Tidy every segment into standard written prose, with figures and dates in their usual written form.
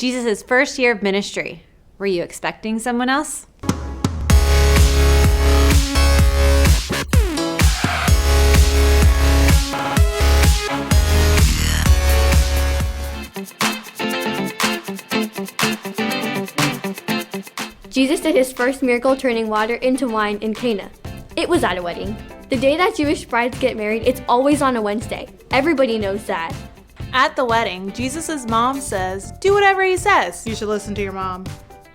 Jesus' first year of ministry. Were you expecting someone else? Jesus did his first miracle turning water into wine in CANA. It was at a wedding. The day that Jewish brides get married, it's always on a Wednesday. Everybody knows that. At the wedding, Jesus' mom says, do whatever he says. You should listen to your mom.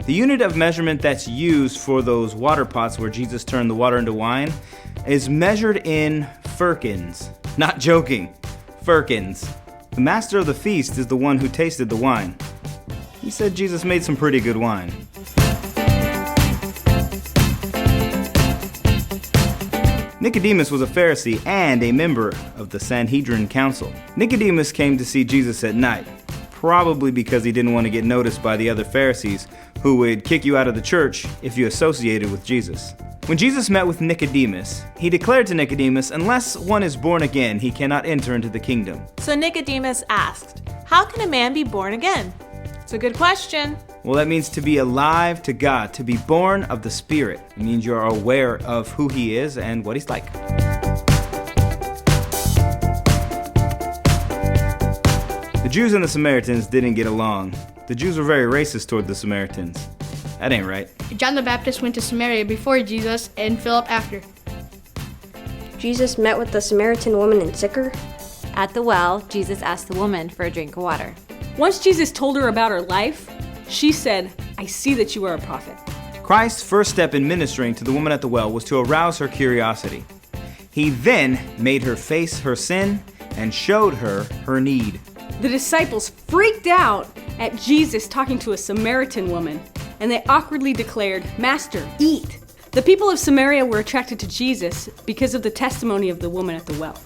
The unit of measurement that's used for those water pots where Jesus turned the water into wine is measured in firkins. Not joking, firkins. The master of the feast is the one who tasted the wine. He said Jesus made some pretty good wine. Nicodemus was a Pharisee and a member of the Sanhedrin Council. Nicodemus came to see Jesus at night, probably because he didn't want to get noticed by the other Pharisees who would kick you out of the church if you associated with Jesus. When Jesus met with Nicodemus, he declared to Nicodemus, unless one is born again, he cannot enter into the kingdom. So Nicodemus asked, how can a man be born again? It's a good question. Well, that means to be alive to God, to be born of the Spirit. It means you're aware of who He is and what He's like. The Jews and the Samaritans didn't get along. The Jews were very racist toward the Samaritans. That ain't right. John the Baptist went to Samaria before Jesus and Philip after. Jesus met with the Samaritan woman in Sychar. At the well, Jesus asked the woman for a drink of water. Once Jesus told her about her life, she said, I see that you are a prophet. Christ's first step in ministering to the woman at the well was to arouse her curiosity. He then made her face her sin and showed her her need. The disciples freaked out at Jesus talking to a Samaritan woman, and they awkwardly declared, Master, eat. The people of Samaria were attracted to Jesus because of the testimony of the woman at the well.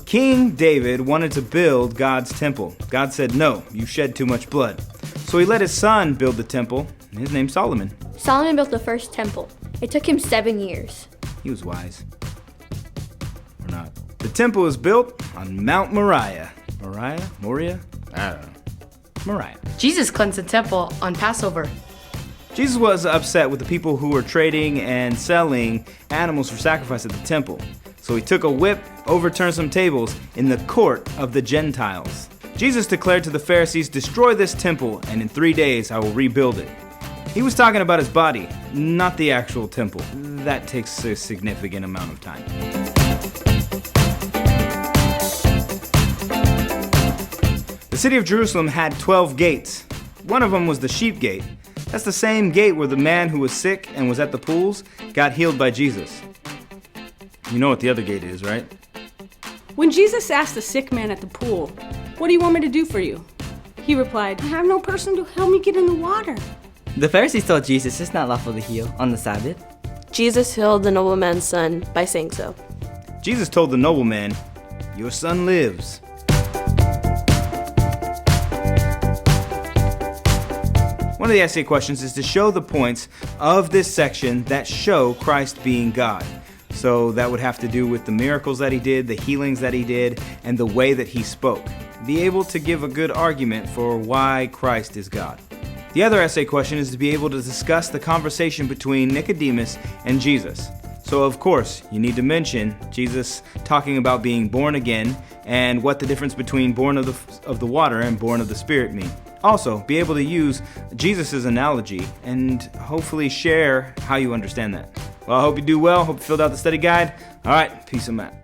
King David wanted to build God's temple. God said, no, you shed too much blood. So he let his son build the temple. His name's Solomon. Solomon built the first temple. It took him 7 years. He was wise. Or not. The temple was built on Mount Moriah. Moriah? I don't know. Moriah. Jesus cleansed the temple on Passover. Jesus was upset with the people who were trading and selling animals for sacrifice at the temple. So he took a whip, overturned some tables in the court of the Gentiles. Jesus declared to the Pharisees, destroy this temple, and in 3 days I will rebuild it. He was talking about his body, not the actual temple. That takes a significant amount of time. The city of Jerusalem had 12 gates. One of them was the sheep gate. That's the same gate where the man who was sick and was at the pools got healed by Jesus. You know what the other gate is, right? When Jesus asked the sick man at the pool, what do you want me to do for you? He replied, I have no person to help me get in the water. The Pharisees told Jesus it's not lawful to heal on the Sabbath. Jesus healed the nobleman's son by saying so. Jesus told the nobleman, your son lives. One of the essay questions is to show the points of this section that show Christ being God. So that would have to do with the miracles that he did, the healings that he did, and the way that he spoke. Be able to give a good argument for why Christ is God. The other essay question is to be able to discuss the conversation between Nicodemus and Jesus. So of course, you need to mention Jesus talking about being born again and what the difference between born of the water and born of the Spirit mean. Also, be able to use Jesus' analogy and hopefully share how you understand that. Well, I hope you do well. Hope you filled out the study guide. All right, peace and Matt.